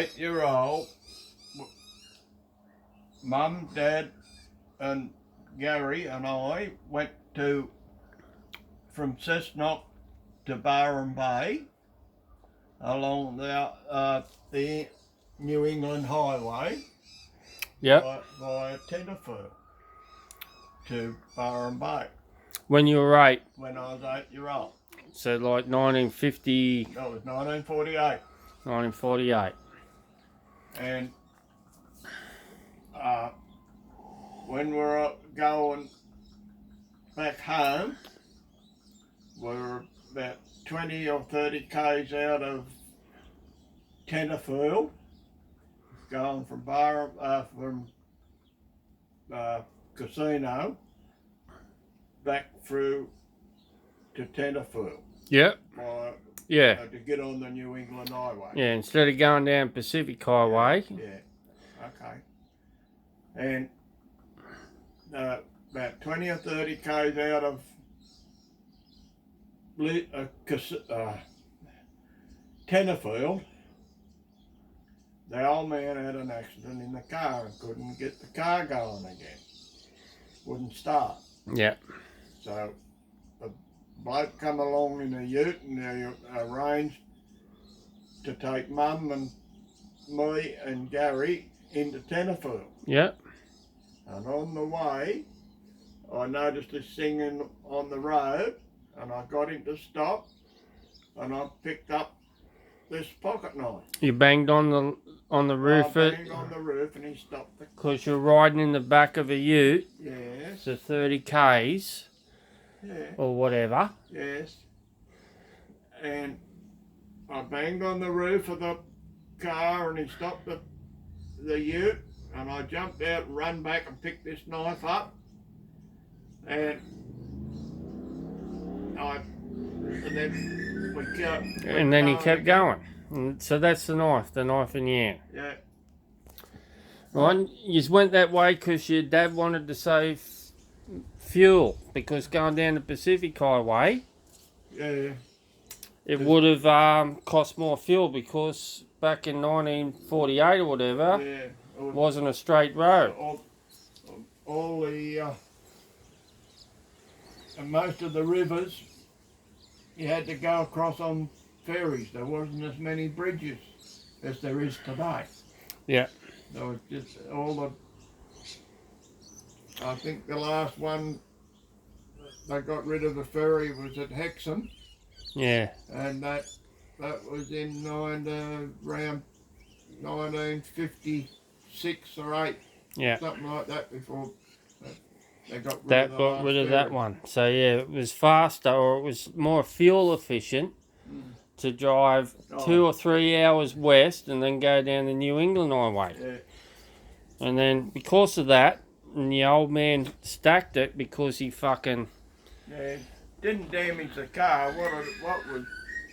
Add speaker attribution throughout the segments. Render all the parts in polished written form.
Speaker 1: 8-year-old, Mum, Dad, and Gary and I went from Cessnock to Byron Bay along the New England Highway.
Speaker 2: Yep.
Speaker 1: Via Tenterfield to Byron Bay.
Speaker 2: When you were 8?
Speaker 1: When I was 8-year-old.
Speaker 2: So like 1950...
Speaker 1: That was 1948.
Speaker 2: 1948.
Speaker 1: And when we were going back home, we were about 20 or 30 k's out of Tenterfield, going from Casino back through to Tenterfield.
Speaker 2: Yep. Yeah.
Speaker 1: To get on the New England Highway.
Speaker 2: Yeah, instead of going down Pacific Highway.
Speaker 1: Yeah. Okay. And about 20 or 30 k's out of Tenterfield, the old man had an accident in the car and couldn't get the car going again. Wouldn't start.
Speaker 2: Yeah.
Speaker 1: So the bloke come along in a ute and they arranged to take Mum and me and Gary into Tenterfield.
Speaker 2: Yeah.
Speaker 1: And on the way, I noticed this singing on the road, and I got him to stop, and I picked up this pocket knife.
Speaker 2: You banged on the roof.
Speaker 1: I banged on the roof, and he stopped.
Speaker 2: Because you're riding in the back of a ute.
Speaker 1: Yes.
Speaker 2: So 30 k's.
Speaker 1: Yeah.
Speaker 2: Or whatever.
Speaker 1: Yes. And I banged on the roof of the car, and he stopped the ute, and I jumped out and ran back and picked this knife up, and then we kept.
Speaker 2: And then he kept going. And so that's the knife in the end.
Speaker 1: Yeah.
Speaker 2: Right, you went that way because your dad wanted to save fuel, because going down the Pacific Highway,
Speaker 1: Yeah.
Speaker 2: it would have cost more fuel, because back in 1948 or whatever,
Speaker 1: Yeah.
Speaker 2: wasn't a straight road.
Speaker 1: All the and most of the rivers, you had to go across on ferries. There wasn't as many bridges as there is today.
Speaker 2: Yeah.
Speaker 1: There was just I think the last one they got rid of the ferry was at Hexham.
Speaker 2: Yeah.
Speaker 1: And that was in around 1956 or 8.
Speaker 2: Yeah.
Speaker 1: Something like that, before they got rid of
Speaker 2: that one. So yeah, it was faster, or it was more fuel efficient to drive 2 or 3 hours west and then go down the New England Highway.
Speaker 1: Yeah.
Speaker 2: And then because of that, and the old man stacked it because he fucking...
Speaker 1: Yeah, didn't damage the car. What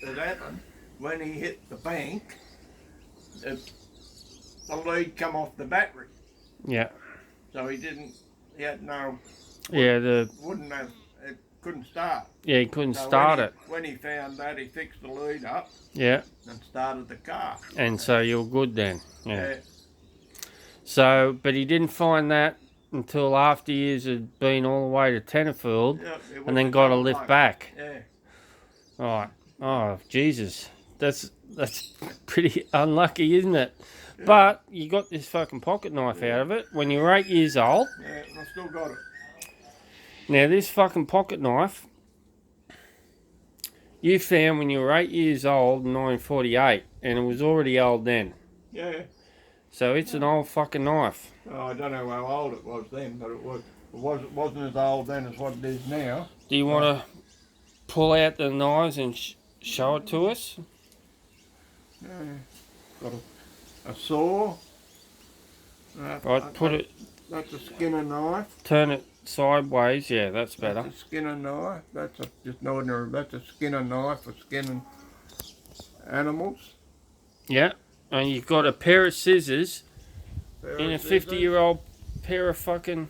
Speaker 1: had happened when he hit the bank, the lead come off the battery.
Speaker 2: Yeah.
Speaker 1: So he had no...
Speaker 2: Yeah,
Speaker 1: it couldn't start.
Speaker 2: Yeah, he couldn't start it.
Speaker 1: When he found that, he fixed the lead up.
Speaker 2: Yeah.
Speaker 1: And started the car.
Speaker 2: And so you're good then. Yeah. So, but he didn't find that until after years had been all the way to Tenterfield, and then got a lift back.
Speaker 1: Yeah.
Speaker 2: Right. Oh, Jesus. That's pretty unlucky, isn't it? Yeah. But you got this fucking pocket knife out of it when you were 8 years old.
Speaker 1: Yeah, I still got it.
Speaker 2: Now, this fucking pocket knife, you found when you were 8 years old in 1948, and it was already old then.
Speaker 1: Yeah.
Speaker 2: So it's an old fucking knife.
Speaker 1: Oh, I don't know how old it was then, but it wasn't as old then as what it is now.
Speaker 2: Do you want to pull out the knives and show it to us?
Speaker 1: Yeah. Got a saw.
Speaker 2: Right, put it...
Speaker 1: That's a Skinner knife.
Speaker 2: Turn it sideways. Yeah, that's better.
Speaker 1: That's a Skinner knife. That's just an ordinary... That's a Skinner knife for skinning animals.
Speaker 2: Yeah. And you've got a pair of scissors in a 50-year-old pair of fucking...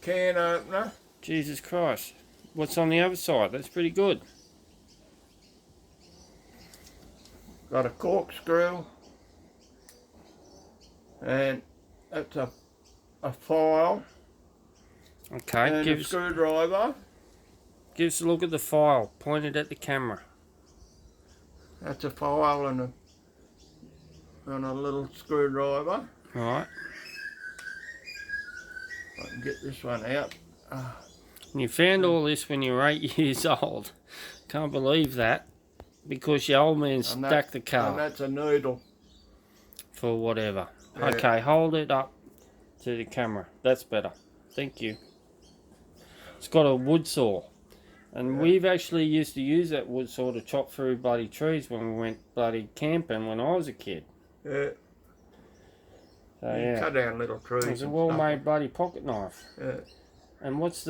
Speaker 1: Can opener.
Speaker 2: Jesus Christ. What's on the other side? That's pretty good.
Speaker 1: Got a corkscrew. And that's a file
Speaker 2: Okay,
Speaker 1: and a screwdriver.
Speaker 2: give us a look at the file. Point it at the camera.
Speaker 1: That's a file and a little screwdriver.
Speaker 2: Right.
Speaker 1: I can get this one out.
Speaker 2: And you found all this when you were 8 years old. Can't believe that. Because your old man stacked the car.
Speaker 1: And that's a needle.
Speaker 2: For whatever.
Speaker 1: Yeah.
Speaker 2: Okay, hold it up to the camera. That's better. Thank you. It's got a wood saw. And we've actually used to use that wood saw to chop through bloody trees when we went bloody camping when I was a kid.
Speaker 1: Yeah.
Speaker 2: So yeah.
Speaker 1: Cut down little trees.
Speaker 2: It's a well-made bloody pocket knife.
Speaker 1: Yeah.
Speaker 2: And what's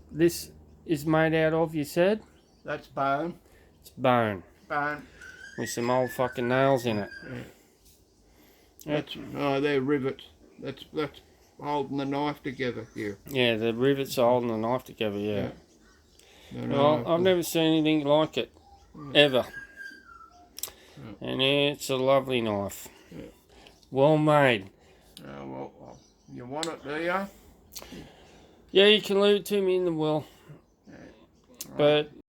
Speaker 2: this is made out of, you said?
Speaker 1: That's bone.
Speaker 2: It's bone.
Speaker 1: Bone.
Speaker 2: With some old fucking nails in it.
Speaker 1: Yeah. They're rivets. That's holding the knife together here.
Speaker 2: Yeah, the rivets are holding the knife together, yeah.
Speaker 1: No,
Speaker 2: Well, I've never seen anything like it. Ever. And it's a lovely knife.
Speaker 1: Yeah.
Speaker 2: Well made.
Speaker 1: Well, you want it, do you?
Speaker 2: Yeah, you can leave it to me in the will.
Speaker 1: Yeah.
Speaker 2: But